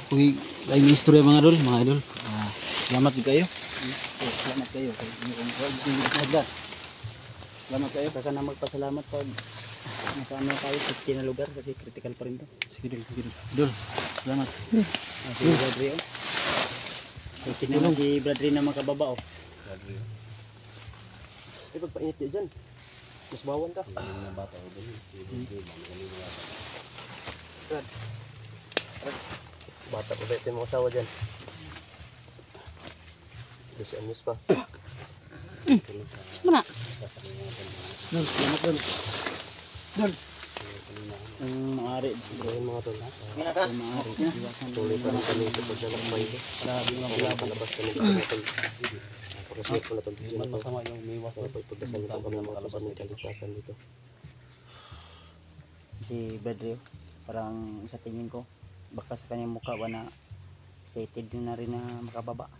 Uy, ay may istorya mga idol. Salamat kayo. Salamat kayo. Salamat kayo. Baka na magpasalamat pag nasa ano tayo, 50 na lugar kasi critical pa rin to. Sige dol. Salamat. Si Bradri oh. So, naman si Bradri na makababa oh. Bradri. Pagpainit niya dyan. Mas bawan ka. Na bata ko dun. Brad. Bata ko ba ito yung mga asawa dyan? 12 anyos pa. Mana? Dol, salamat dol. Dol. Ang maaari. Gawin mga tol ha? Ang maaari. Tuloy pa rin kami sa paglalakbay. Grabe mga palabas kami sa mga tol. Pagkasunod ko na tol. Masama yung miwas na Pagdasal nito kami ng mga kalabas ng kaligtasan dito. Si Bedrio, parang sa tingin ko, baka sa kanyang mukha na excited na rin na makababa.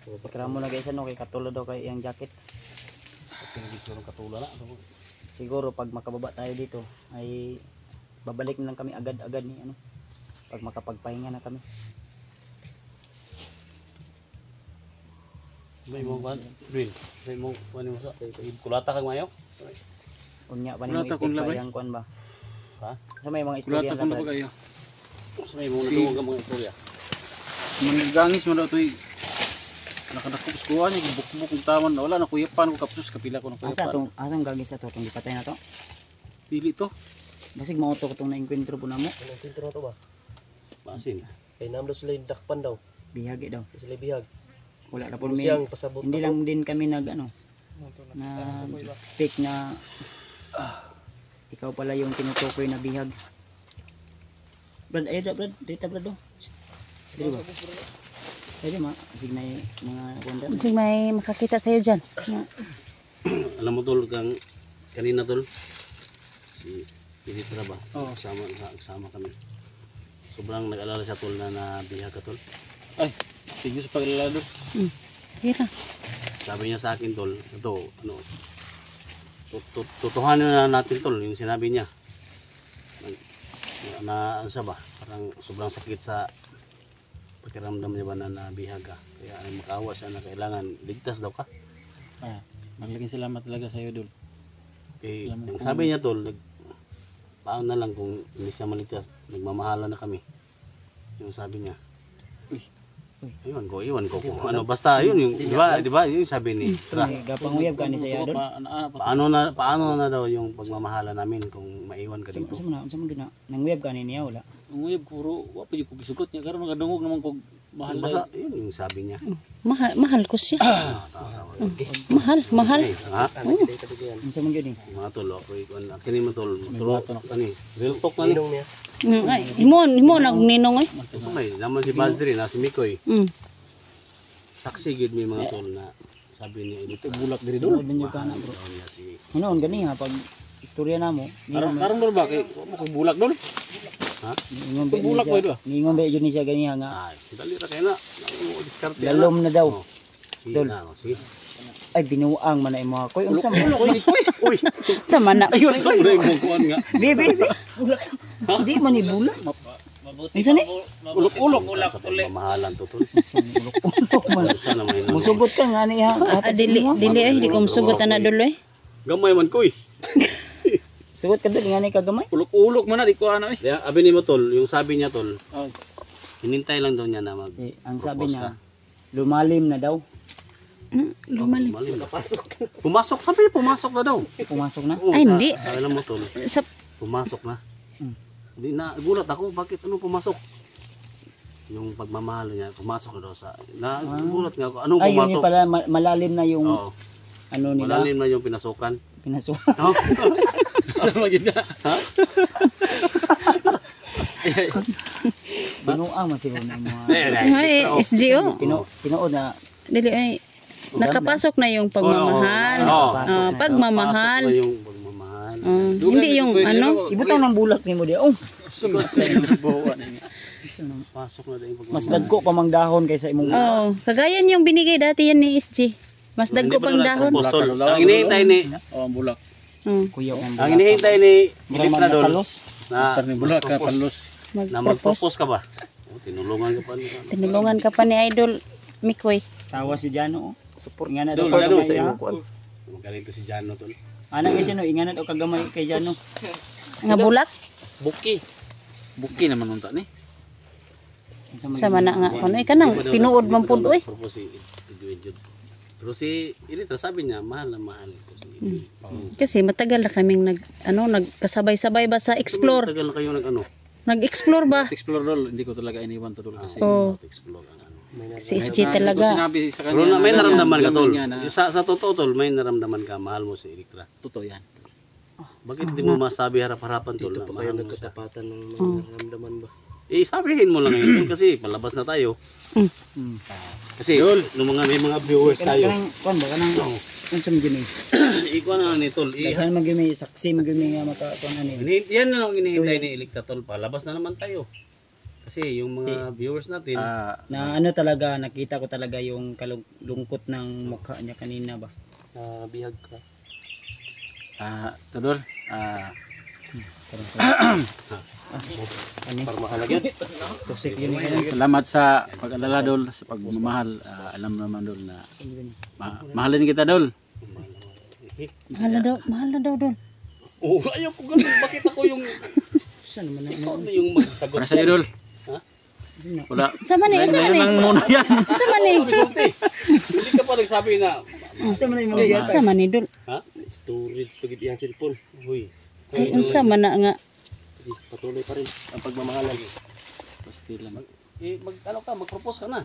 Ikra mo na guys ano, kay katulad daw kay iyang jacket. Siguro pag makababa tayo dito ay babalik na lang kami agad-agad ni ano, pag makapagpahinga na kami. May mo ban, Rin. May mo kuno sa kulata kag mayo. Unya pa ni mo ipayang kuan ba? Ha? Sa may mga istorya Kulata na kuno kayo. Sa may mo natuwag ang mga istorya. Manggangis mo daw toy. Nakadakop sa kuha niya, bukbuk ng taman. Wala na kuyapan ko kapsus, kapila ko ng kuyapan. Asang gagis sa to, kung di patay na to? Pili to. Basig mauto ko itong na-enkwentro po na mo. Anong filtro na to ba? Masin. Kaya naman daw sila yung dakpan daw. Bihagi daw. Sila bihag. Wala na po Siyang pasabot hindi na lang din kami nag ano, na speak na ikaw pala yung tinutukoy na bihag. Brad, ayun Brad, dito Brad do. Dito ba? Ayun ma, basig na yung mga wanda. Masig may makakita sa'yo dyan. Alam mo tol, kang kanina tol, si Pinitra ba? Oo. Sama kami. Sobrang nag-alala siya tol na nabihag ka tol. Ay, sige sa pag-alala do. Tira. Sabi niya sa akin tol, ito, ano, tutuhanin na natin tol, yung sinabi niya. Ano siya ba? Parang sobrang sakit sa pakiramdam niya ba na nabihag ka. Kaya ay makawa siya na kailangan ligtas daw ka. Maglaking salamat talaga sa iyo dul. Eh, yung sabi niya tol, paano na lang kung hindi siya maligtas, nagmamahala na kami. Yung sabi niya. Iwan ko kung ano, basta yun yung, di ba yung sabi ni Tra. Gapanguyab ka ni sa iyo dul. Paano na daw yung pagmamahala namin kung maiwan ka dito. Sa mo gina, nanguyab ka ni niya wala. Ang uyab puro, wa pa yung kugisugot niya, karon nagadungog naman kog mahal. Basta yun yung sabi niya. Mahal ko siya. Mahal. Ha? Sa mo gyud ni. Mga tol, ako ikon, kini mo tol, tulo kani. Real talk na ni. Ay, himo nagninong eh. May naman si Bazri na si Mikoy. Saksi gid mi mga tol na sabi niya dito bulak diri Dul binyo ka na bro. Hinuon gani ha pag istorya namo. Karon dol ba kay mo bulak dol? Ha? Bulak ba do? Ningon ba jud ni siya gani nga. Ay, dali ra kay na. Diskarte. Lalom na daw. Dol. Sige. Ay binuang man ay mga koy unsa man koy uy. Sa mana. Ayun sa mo kuan nga. Bibi. Di man ni bulak. Mabuti Isa ni? Ulok sa pagmamahalan to tol. Sana may Musugot ka nga ni ha. Dili ay di ko masugot na dulo eh. gamay man koy. Sugot ka dul nga ni kagamay. Ulok-ulok man na di ko ano eh. Abi nimo tol, yung sabi niya tol. Hinintay lang daw niya na mag Ang sabi niya lumalim na daw. Lumalim. Pumasok sabi, pumasok na daw. Pumasok na. Ay hindi. Alam mo tol, Sa pumasok na. Hindi na gulat ako, bakit ano pumasok? Yung pagmamahal niya, pumasok na daw sa nagulat nga ako. Anong Ay yun pumasok? pala malalim na yung Oo. ano nila. Malalim na yung pinasukan. Pinasok. No? Sama gid na. Ha? Binuang man siguro ng mga ay SGO. Tinuod na Dili ay nakapasok na yung pagmamahal. Oo. Pagmamahal. Pasok na yung pagmamahal. Hindi yung ano. Ibutaw ng bulak nimo di. Oh, Pasok na din yung mas pagmamahal. dagko pa mang dahon kaysa imong bulak. Oh, kagayan yung binigay dati yan ni SG. Mas dagko pang dahon. Apostol. Ang hinihintay ni Oh, ang bulak. Kuya ang ang hinihintay ni Ilitra doon palos. na Tarni bulak ka panlos. na Mag-propose. mag-propose ka ba? Oh, tinulungan ka pa niya. Tinulungan ka pa ni Idol Mikoy. Tawa si Jano. Support nga na Dol, support ano gamay, sa ha? imo kuan? Magaling to si Jano tol. Ana kasi no inganan o kagamay kay Jano. Nga bulak. Buki. Buki naman unta ni. Sama na nga. Ano kanang tinuod man pud oy. Propose si Edwin Jud. Pero si Ilitra sabi niya mahal na mahal ko si Edwin. Kasi matagal na kaming nagkasabay-sabay ba sa explore. Tagal na kayo nag-ano? Nag-explore ba? Explore dol, hindi ko talaga iniwan to dol kasi. Oh, Explore ang ano. si SG talaga. Sinabi sa Pero kanya. may naramdaman ka tol. Niya na, Sa totoo tol, may naramdaman ka mahal mo si Ilitra. totoo yan. Bakit di mo masabi harap-harapan tol Dito na pa kayo mahal mo siya? nagkatapatan ng mga Oh. nararamdaman ba? Eh sabihin mo lang ngayon tol kasi palabas na tayo. Hmm. Kasi nung may mga viewers tayo. Kanang kuan ba kanang unsam gyud ni. Ikaw na ni tol. Daghan man gyud mi saksi man gyud mi nga maka kuan ani. Yan na lang hinihintay ni Ilitra tol. Palabas na naman tayo. Kasi yung mga viewers natin, Na ano talaga nakita ko talaga yung kalungkot ng mukha niya kanina ba. Bihag ka. Todol. Ani Para mahalag yun. tusik yun ni. Salamat sa pag-alala dol, sa pagmamahal. Alam naman dol na mahalin kita dol. Mahal na daw doon. oh, ayaw ko ganun. Bakit ako yung, Saan naman ikaw na na yung magsagot? Para sa iyo dol. Ha? Wala. Sama ni, sama ni. Nang muna yan. Sama ni. Bisulti. Hindi ka pa nagsabi na, Saan man imong gayat? Sama ni Dol. Storage pag iyang cellphone. uy, Ay, unsa man na nga. Sige, patuloy pa rin ang pagmamahalan. Pasti lang. ano ka, mag-propose ka na.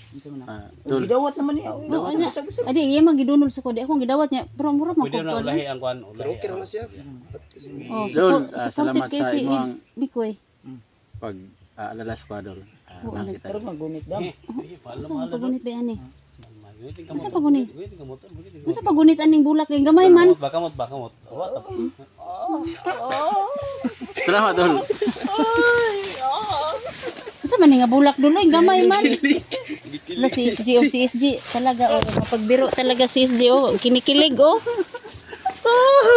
Unsa man na? Dol. Gidawat naman niya. Oo nya. Adi, iya man gidunol sa ko. Di akong gidawat niya. Pero mura man Pwede ko. na ulahi ang kwan. Pero okay naman siya. Oh, Dol, supported salamat kay sa si imong Mikoy. pag-alala sa kwadol. Mahal kita Pero dol. magunit daw. Mahal na Asa mahal na. pagunit di ani? Asa Asa pagunit? Pagunit. Asa pagunit aning bulak ning gamay man. Bakamot. Salamat dol. Asa man ni nga bulak duloy gamay man. La si SG o si SG talaga o mapagbiro talaga si SG o kinikilig o.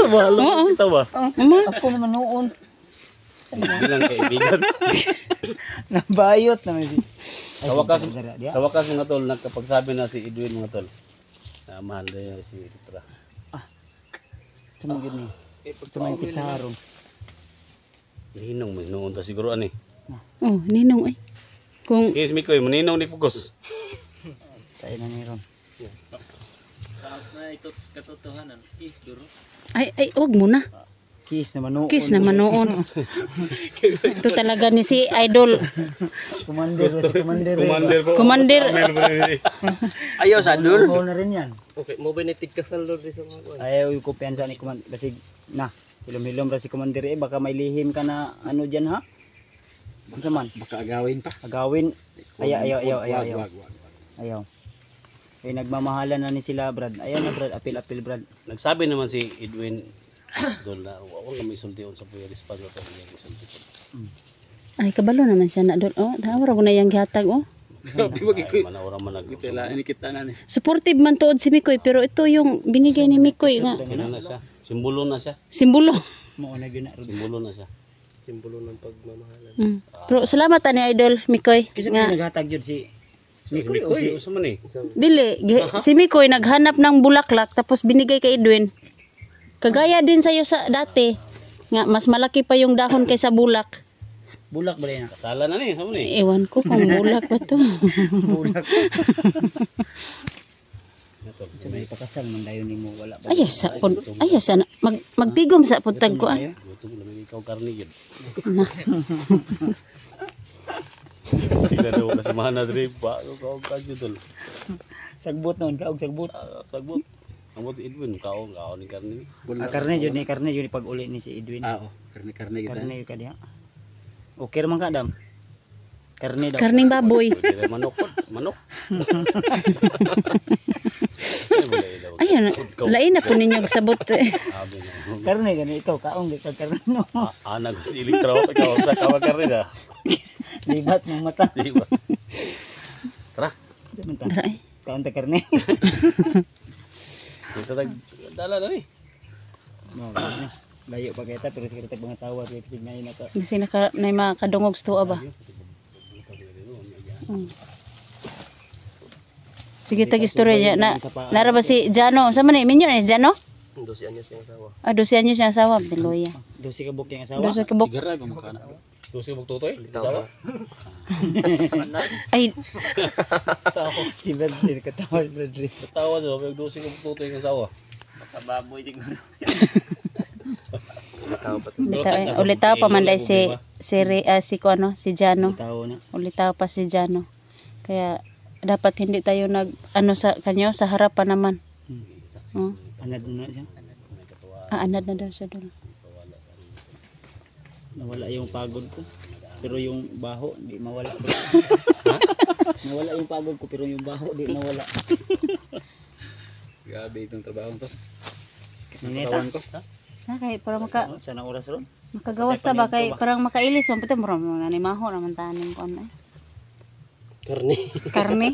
Mahal Oo. kita ba? Ama. Ako naman noon. Bilang kaibigan. Nabayot naman. Sa wakas mga tol, nagkapagsabi na si Edwin mga tol. Na mahal na niya si Ilitra. Sumagid ni. Sumangkit sa harong. Ninong, may ta siguro ani. Oh, ninong ay. Kung Yes, Mikoy, maninong ni Pugos. Tayo na ni Ron. Na ito katotohanan is duro. ay wag mo na. Kiss naman noon. Kiss naman noon. Ito talaga ni si Idol. Commander na si Commander. po. Commander. Ayaw sa dol. Oo na rin yan. Okay, mo ba nitig ka sa lord sa mga kuwan? Ayaw yung kumpiyansa ni Commander. Kasi na, hilom-hilom ra si Commander baka may lihim ka na ano dyan ha? Ano man? Baka agawin pa. Agawin. Ayaw. Wag. Ayaw. Eh nagmamahalan na ni sila Brad. Ayaw na Brad, apil Brad. Nagsabi naman si Edwin doon na wala may sultiyon sa puyo response ko niya sulti. Ay kabalo naman siya na Dol. Oh, dawra ko na yang gihatag oh. Grabe wag ikoy. Manawra man nag. Kitala ini kita na ni. Supportive man tuod si Mikoy pero ito yung binigay ni Mikoy nga Kina na siya. Simbolo na siya. simbolo. Mo na gyud na Rod. Simbolo na siya. Simbolo ng pagmamahalan. Pero salamat ani Idol Mikoy Kasi nga naghatag jud si Mikoy. Mikoy, usa man eh. dili si Mikoy naghanap ng bulaklak tapos binigay kay Edwin. Kagaya din sa'yo sa dati nga mas malaki pa yung dahon kaysa bulak. Bulak ba rin na? Kasala na ni, sama ni. Ewan ko kung bulak ba to. Bulak. Ito. So may pakasal man dayon nimo wala ba? Ayaw sa magtigom sa puntag ko ah. Gutom na may ikaw karni yun. Hindi daw kasi mahana dre pa. Kaog kadyo tol. Sagbot noon kaog sagbot. Sagbot. Amo ti Edwin kaog ni karni. Karne jud ni pag uli ni si Edwin. Oo, karne kita. Karne ka diha. Okay man ka dam. Karne daw. Karning baboy. Pwede rin manok. Ayun, lain na po ninyo sabot. Sabi na. Karne gani ikaw kaong di ka karne no. Ana ko si Electra ikaw sa kawakarne da. Libat ng mata. Di ba? Tara. Samanta. Dara ay. Kaon ta karne. Kita tag dala na ni. No, gani. Layo pa kita pero siguro tag mga tawad kay pisig ngayon na to. Kasi naka nay makadungog sa tuwa ba. Mm. Sige tag istorya na. Lara ba si Jano? Sa man ni minyo ni Jano? 12 anyos yung asawa. Ah, 12 anyos siya asawa, Beloya. Dosi ka buk yung asawa. 12 ka buk. Sigara ko makana. Tusi mo tutoy. Tawa. Ay, Si Bradley katawa si Bradley. Tawa sa pag tusi mo tutoy ng asawa. Kababoy siguro. Tawa pa to. ulitaw pa man dai si ko ano, si Jano. Tawo na. Ulitaw pa si Jano. Kaya dapat hindi tayo nag ano sa kanyo sa harapan naman. Oh. Anad na siya. Anad na daw siya doon. Nawala yung pagod ko. Pero yung baho di mawala. Nawala yung pagod ko pero yung baho di nawala. Grabe itong trabaho to. Nineta. Katawan ko. Kay para Sana oras ron. makagawas ta ba kay parang makailis mo pati mo na ni maho naman tanim ko na. Karne. Karne.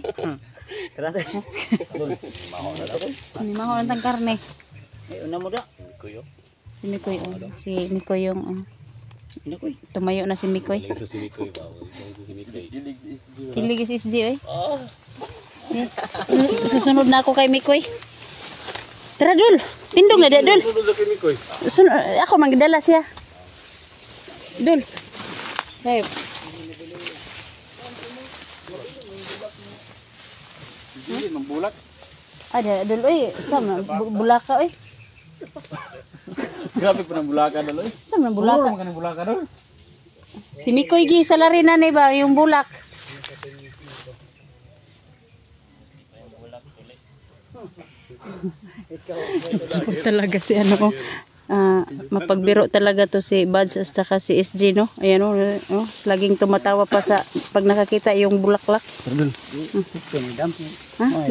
Tara tayo. Ni maho lang tang karne. Ay una mo da. Kuyo. Si Mikoy si Mikoy yung Ina ko. tumayo na si Mikoy. Ito si Mikoy ba? Ito si Mikoy. Kilig si SG oy. Susunod na ako kay Mikoy. Tara dul. Tindog na dul. Tulo kay Mikoy. Ako magdala siya. Dul. Hey. Hindi mambulak. Ada dul oy. Sama bulaka oy. Grabe pa ng bulaka dalo. Sama bulaka. Bulaka ng bulaka dalo. Si Mikoy gi sa larina ni ba yung bulak. Talaga si ano mapagbiro talaga to si Buds at saka si SG no. Ayan oh, laging tumatawa pa sa pag nakakita yung bulaklak. Sikto ni dam. Ha?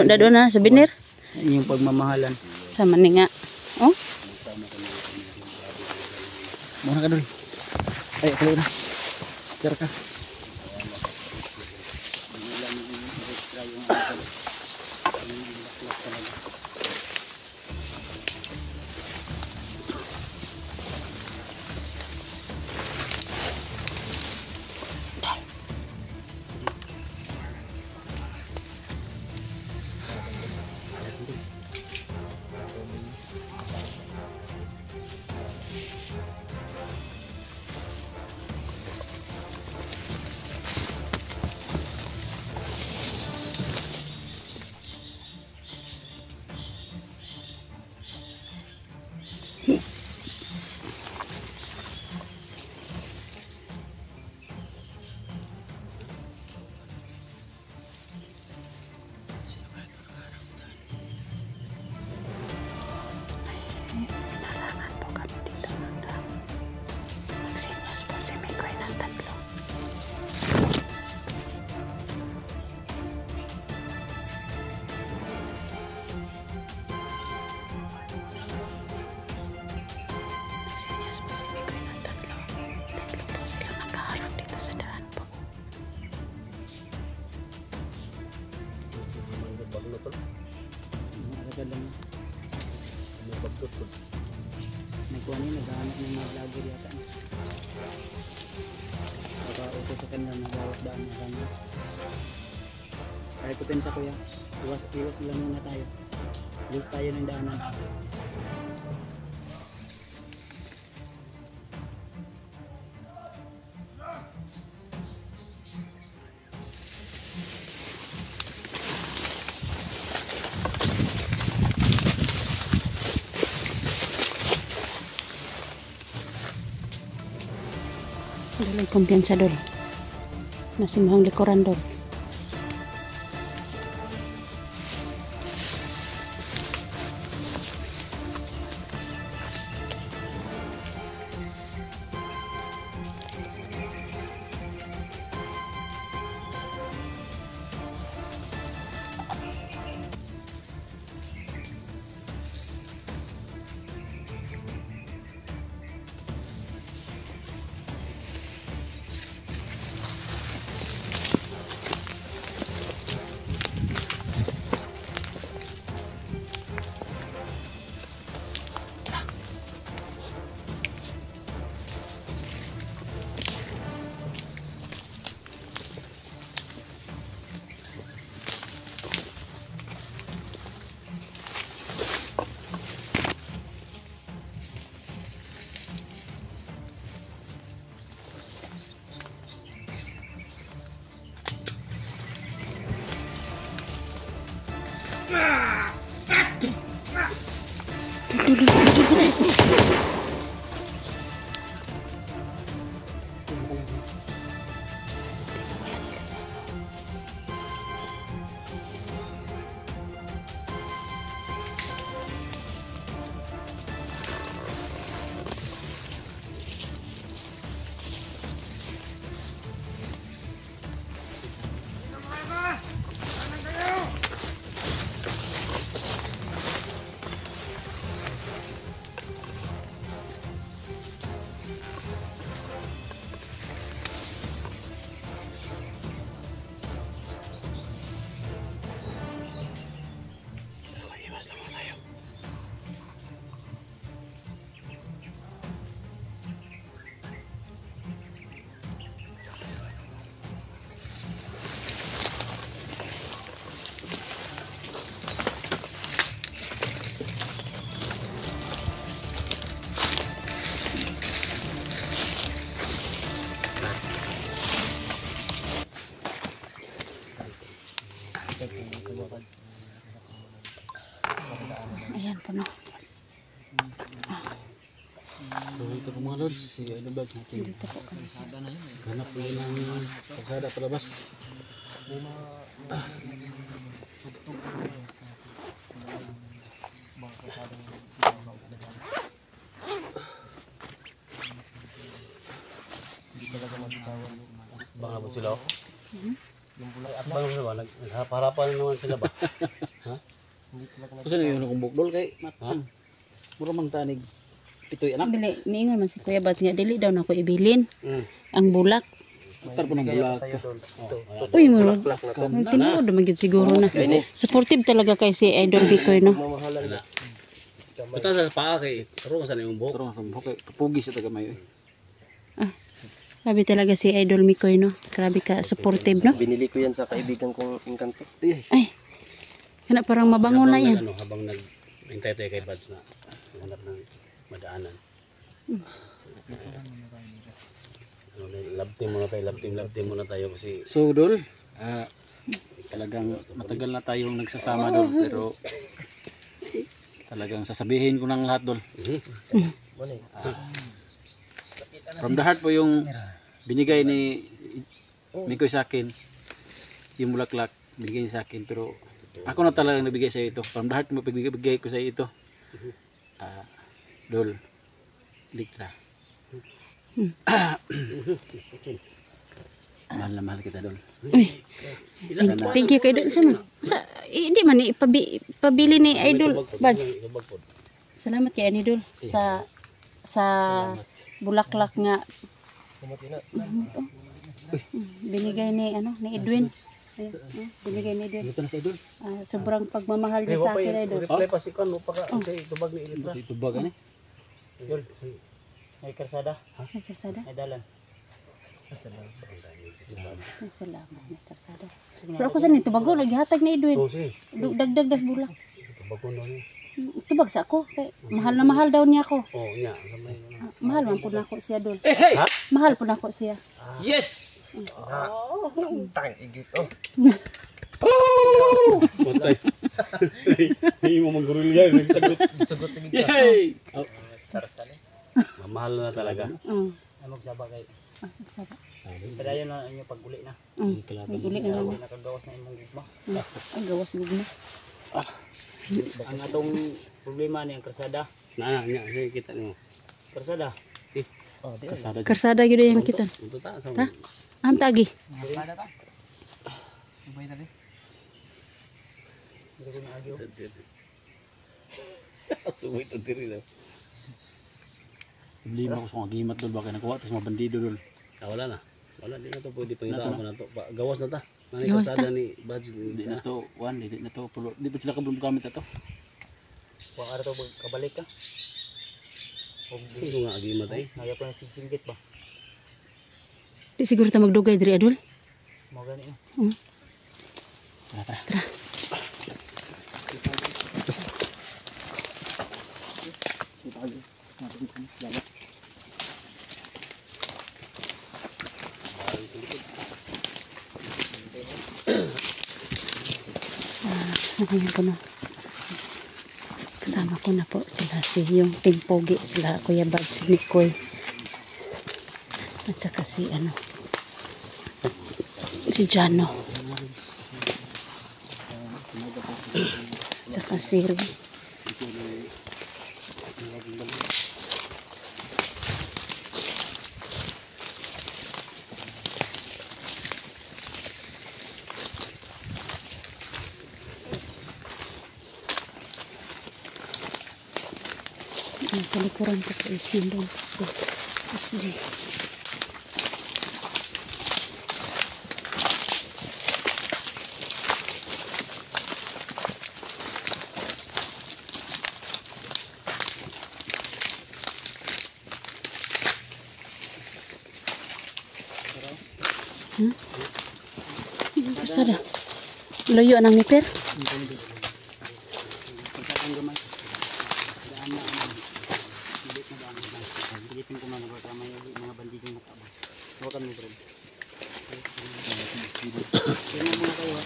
Dado na souvenir Yung pagmamahalan. sa maninga. Oh, Muna ka dul. Ay, tuloy na. Tira ka. Magsinyas po si Mikoy ng tatlo. Magsinyas po si Mikoy ng tatlo. Tatlo po sila nakaharap dito sa daan po. Nagkuha niya, naghahanap ng mga vlogger yata. Nakauto sa kanila, nagawat daan na kanya. Kaya ko sa kuya, iwas lang muna tayo. Iwas tayo ng daanan. Dulay kumpiyansa dul. Nasimhang likuran dul. Ayan po no. So ito po mga lods, si Idol Bads natin. Dito po kami. Hanap po yun ang kalsada palabas. Baka ba sila? Baka ba sila? Naghaparapan naman sila ba? Kasi na yun akong bukdol kay matang. Mura mang tanig. Pitoy anak. Bili, niingon man si Kuya Bads nga dili daw na ko ibilin ang bulak. Tar po ng bulak. Uy, mo. Tinuod naman gid siguro na. Supportive talaga kay si Idol Bikoy no. Basta sa paa kay pero saan yung buhok? Pero ang bukay kapugis ito gamay. Grabe talaga si Idol Mikoy no. Grabe ka supportive no. Binili ko yan sa kaibigan kong Engkanto. Ay. Kana parang mabango na yan. Habang naghintay tayo kay Bads na hanap ng madaanan. Love team muna tayo kasi So Dol, talagang matagal na tayong nagsasama Dol, pero talagang sasabihin ko ng lahat Dol. From the heart po yung binigay ni Mikoy sa akin, yung bulaklak binigay niya sa akin, pero ako na talagang nabigay sa ito. From the heart mo pagbigay ko sa ito. Dol, Likra. Mahal na mahal kita Dol. Uy. Thank you kay Idol. Hindi man ipabili ni Idol Bads. Salamat kay Idol sa bulaklak nga binigay ni Edwin. Binigay ni Idol. Ito na sa Idol. Sobrang pagmamahal niya sa akin Idol. reply pa si Kon pa ka kay tubag ni Ilitra. Ito ba gani? Idol, may karsada, May karsada. may dalan. Ay, salamat may karsada. Pero ako sa nito bago lagi hatag ni Edwin. Si Dagdag das bulak. tubag ko ni. Tubag sa ako kay mahal na mahal daw niya ako. Oh, nya, samay. Mahal man po nako siya Dol. Ha? Mahal po nako siya. Yes! Tang igit oh. Putay. Hindi mo maggurilya, Sagot igit. Yay! Mamahal na talaga. Amog saba kay. Sada. Padayon na inyo paguli na. Uli na lang. Nakagawas na imong gugma. Ang gawas gugma. Ang atong problema ni ang karsada. Na, nya, sige kita nimo. Karsada. Oh, di. Kasada dyan. Karsada gyud yung kita. Unto ta sa. Ta? Am tagi. Karsada ta. Ubay ta di. Dili ko na agyo. Sumay to diri lang. Problema ko sa mga gimat Dol, baka nakuha tapos mabandido Dol. Wala na. Wala di na to pwede pangita mo na to. Gawas na ta. Nani Gawas kasada ni Bads. Hindi na to, hindi na to, pulo. Di ba sila kabulong gamit na to? Wa ara to kabalik ka. Og Sino nga agimat ay? Naya pa sisinggit ba? Di siguro ta magdugay diri Adol. Mo gani. Tara. Sabihin ko na. Kasama ko na po sila yung Team Pogi, sila Kuya Bad, si Nicole. At saka si si Jano. At saka si Ri. Sa likuran ko po is nandun si SG. Kasada. Loyo nang miper. Silipin ko man baka may mga bandidong nakaba. Huwag kami bro. Tingnan muna kayo ha.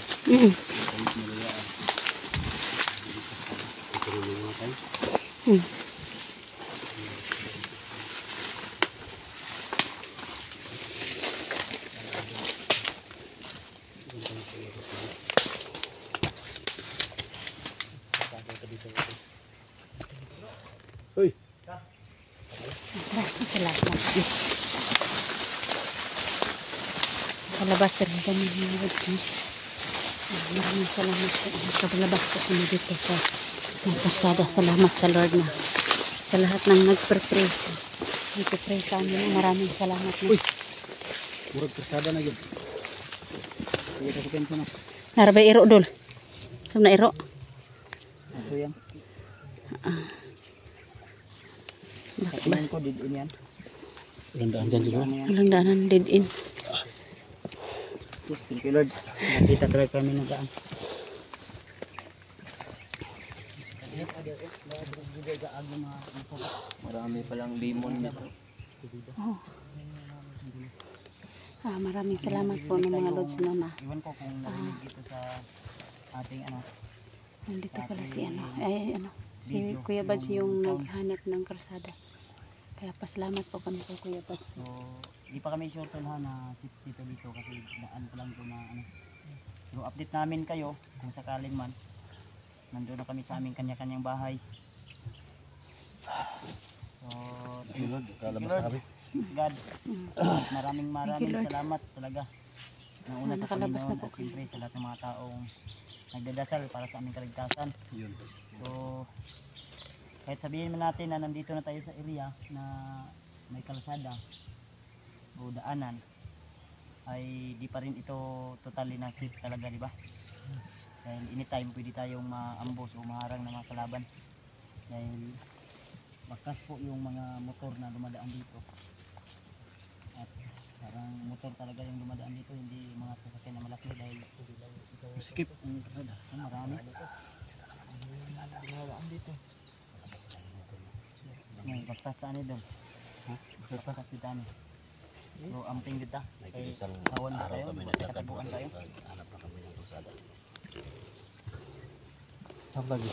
Salamat. Sa labas rin kami nanood. Maraming salamat po. Nakalabas po kami dito sa Pasada. Salamat sa Lord na sa lahat ng nagpre-pray. Nagpre-pray sa amin. Maraming salamat na. Murag Pasada na yun. Sige sa pensa na. Narabay iro dol. Saan na iro? Aso yan. Bakbas. Ko didin yan. Gandaan dyan dito. Walang daanan dead in. Yes, thank you Lord. Nakita talaga kami ng daan. Marami palang limon nito. Oh. Maraming salamat po ng mga Lods na Iwan ko kung narinig ito sa ating nandito pala si si Kuya Bads yung naghanap ng karsada. Kaya pasalamat po kami kay Kuya Bads. So, hindi pa kami sure tol ha na sit dito kasi daan pa lang ito na Pero update namin kayo kung sakaling man. Nandun na kami sa aming kanya-kanyang bahay. So, thank you Lord. Thanks God. Maraming Lord. salamat talaga. Nauna sa Nakalabas na Panginoon po at siyempre sa lahat ng mga taong nagdadasal para sa aming kaligtasan. So, kahit sabihin man natin na nandito na tayo sa area na may kalsada o daanan, ay di pa rin ito totally na safe talaga, di ba? Dahil anytime pwede tayong maambos o maharang ng mga kalaban. Dahil bakas po yung mga motor na dumadaan dito. At parang motor talaga yung dumadaan dito, hindi mga sasakyan na malaki dahil Sikip. marami. May baktas na doon. Ha? Baktas dito ano. So amping dito. Kay kawan na tayo, katabuan tayo. Hanap na kami ng kalsada. Saan lagi?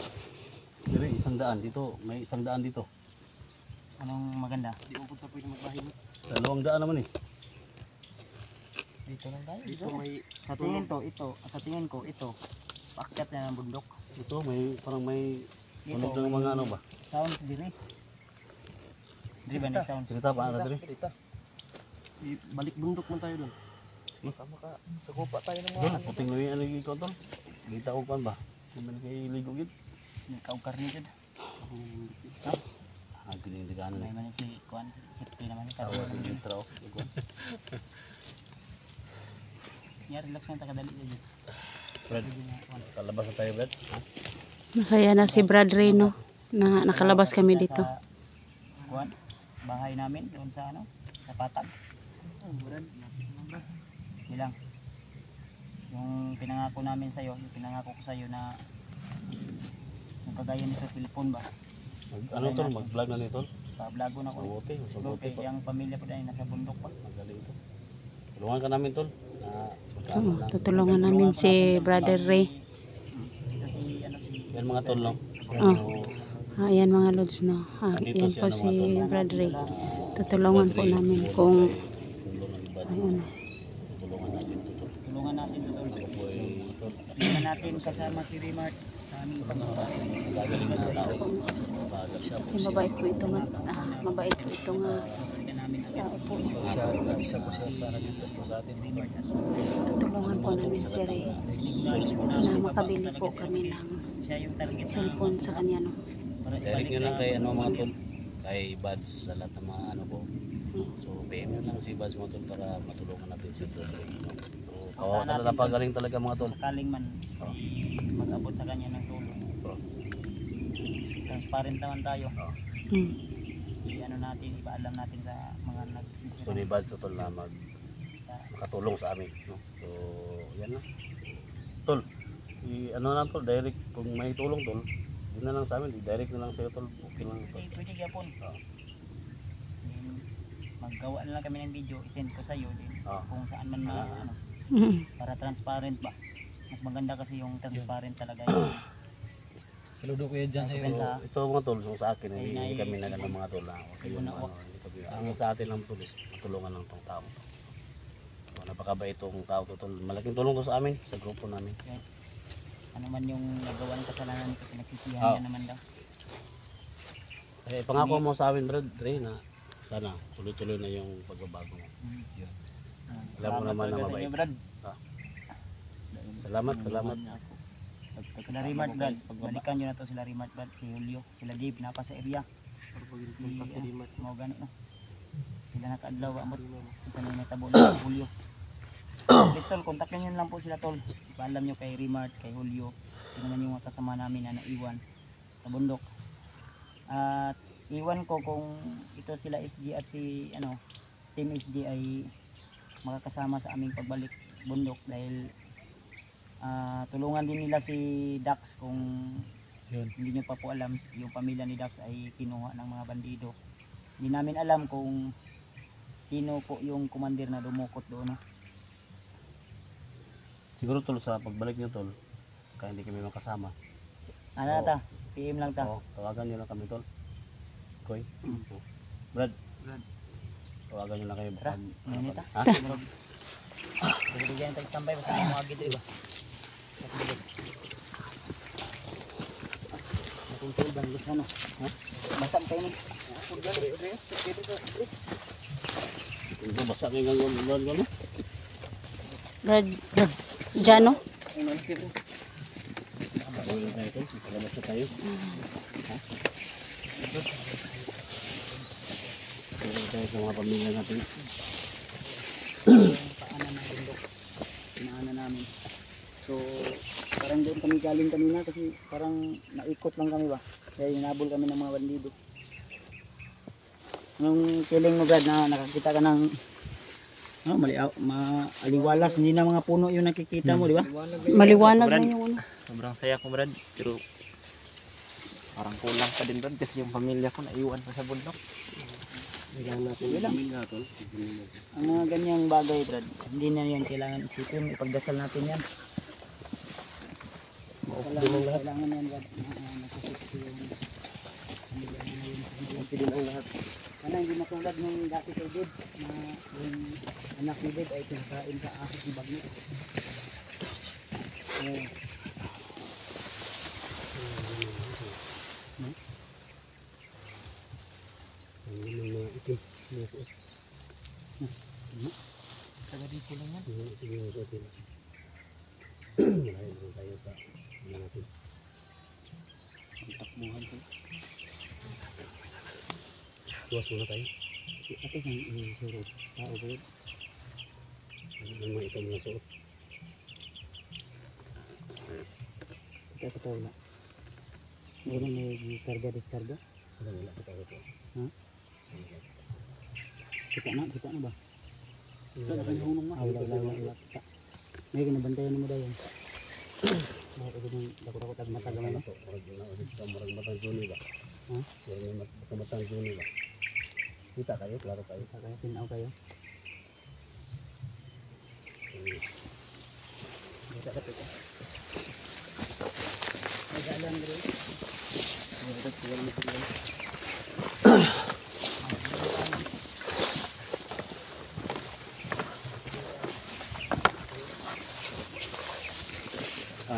Dire, 100 dito. May 100 dito. Anong maganda? Di mo punta pwede magbahin. 200 naman eh. Dito lang tayo. Dito may Sa tingin ko ito. Paakyat na ng bundok. Ito may parang may Dito tunog ng mga ano ba? sounds dire. Dire ba ni sounds? Kita pa ata dire. balik bundok man tayo doon. Maka sagupa tayo ng mga Doon, puting luwi ano yung kontrol. Kita ko kan ba? Kung man kay ligo gid. Ikaw karni jud. Gining digaan May na. man si kuan si naman ni Ako karon. sa intro. Ya relax lang ta kadali jud. Brad, kalabas na tayo, Brad. Masaya na si Brad Reno na nakalabas kami dito. Kuan bahay namin doon sa sa Patag. Bilang yung pinangako namin sa iyo, yung pinangako ko sa iyo na yung kagaya nito cellphone ba. Ano to, mag-vlog na nito? Pa-vlogo na ko. Mabuti Okay, yung pamilya ko dahil nasa bundok pa. Magaling to. Tulungan ka namin, tol. Na magkano Oo, lang. tutulungan namin si Brother Ray. Ito si Yan mga tol, no? Oh. Ayan mga lods no. Andito Yan si po ano, si mga tol. Brad Ray. Tutulungan po Brad Ray, namin tumulong kung kay- tulungan ni Buds. ayun. Tulungan natin to, tol. Tulungan natin to tol. Ako po ay Tingnan natin kasama si Remart sa aming pagbabago. gagaling na tao. Bagal siya. Kasi mabait po ito nga. Mabait po ito nga. Tingnan namin agad Tao po. Isa po siya sa nagigtas po sa atin. Remart at si Tutulungan po namin si Ray Siniguralis po na namin makabili po kami ng siya yung target na cellphone sa kanya no. para Direct ibalik nyo sa lang kay ano mga tol. Kay Buds sa lahat ng mga ano po. So PM nyo lang si Buds mga tol para matulungan natin si Brad Ray. So kawawa talaga, napagaling talaga mga tol. sakaling man Oh. mag-abot sa kanya ng tulong. Bro. Transparent naman tayo. Oh. Mm. I-ano natin, ipaalam natin sa mga Gusto nagsisira. ni Buds tol na makatulong sa amin. No? So yan na. Tol, ano lang tol, direct kung may tulong tol, yun na lang sa amin, direct na lang sa'yo tol, okay lang tol. Pwede gyapon. Oh. Then, maggawa na lang kami ng video, isend ko sa iyo din Oh. kung saan man ano, Mm. para transparent ba. Mas maganda kasi yung transparent talaga yun. Saludo ko yan dyan sa iyo. Sa- So, ito mga tol, so sa akin, hindi, Ay, hindi kami nag mga tol na okay yung na- ano, hindi kami, ang sa atin lang tol is matulungan lang tong tao. So, napakabait itong tao to tol, malaking tulong to sa amin, sa grupo namin. Ano man yung nagawa ng kasalanan kasi nagsisihan Oh. ka naman daw. Eh, pangako mo sa amin, Brad Ray, na sana tuloy-tuloy na yung pagbabago mo. Alam mo naman na talaga sa mabait. inyo, Brad. Salamat, salamat. Sila Remart Brad, balikan nyo na to sila Remart Brad, si Julio, sila Dave, napa sa area. Si mo gani no. Sila nakaadlaw amot sa may natabo na Julio. Tol, kontakin nyo lang po sila tol. Paalam nyo kay Remart, kay Julio, sino man yung mga kasama namin na naiwan sa bundok. At iwan ko kung ito sila SG at si ano, Team SG ay makakasama sa aming pagbalik bundok dahil tulungan din nila si Dax kung Yun. hindi nyo pa po alam, yung pamilya ni Dax ay kinuha ng mga bandido. Hindi namin alam kung sino po yung commander na dumukot doon. No? Siguro tol, sa pagbalik nyo tol, kaya hindi kami makasama. Ano na ta? PM lang ta. Oo, tawagan nyo lang kami tol. Koy. Brad. Tawagan nyo lang kayo. Tara, ngayon ta. Ha? Bigyan tayo standby basta mo agad diba? Nakuntul bang gusto ano? Ha? Basag kayo ni. Ito, basa kayo gano'n gano'n. Brad Jano. Tawagan nyo tayo tol. Salamat sa tayo. Ha? Tawagan tayo sa mga pamilya natin. Paanan ng bundok. Pinaanan namin. So, parang doon kami galing kanina kasi parang naikot lang kami ba? Kaya hinabol kami ng mga bandido. Anong feeling mo Brad na nakakita ka ng maaliwalas, hindi na mga puno yung nakikita mo, di ba? Maliwanag Brad. na yung ano. Sobrang saya ko Brad, pero parang kulang pa din Brad kasi yung pamilya ko naiwan pa sa bundok. Ang mga ganyang bagay Brad, hindi na yan kailangan isipin, ipagdasal natin yan. Kailangan yan Brad, nasasiksi yung pamilya mo ngayon. Okay din ang lahat. Sana hindi matulad nung dati kay Dave, na yung anak ni Dave ay pinakain sa ahos ni Bagno. Taga dito lang yan. Malayo naman tayo sa ano natin. Takbuhan ko. Tuwas muna tayo. Ate kang surod. Tao ba yun? Ano mga ito mga suot. Ito sa tao na. Ngayon may karga-diskarga. Wala pa tayo ito. Kita na ba? Wala pa tayo. Wala. Kita. May kinabantayan mo daw yan. Bakit ito yung dako-dako tag mata gamay na? Marag matang Juni ba? Marag matang Juni ba? Kita kayo, klaro kayo. Tinaw kayo. Kita ka. May galang bro.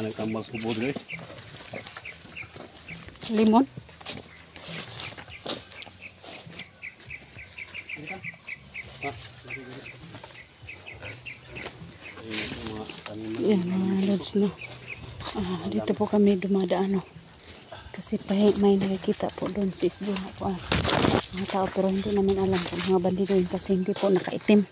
Nagtambal subod guys. Limon. Yan mga lods no. Dito po kami dumadaan no. Kasi may nakikita po doon sis doon po mga tao pero hindi namin alam kung mga bandido yun kasi hindi po nakaitim.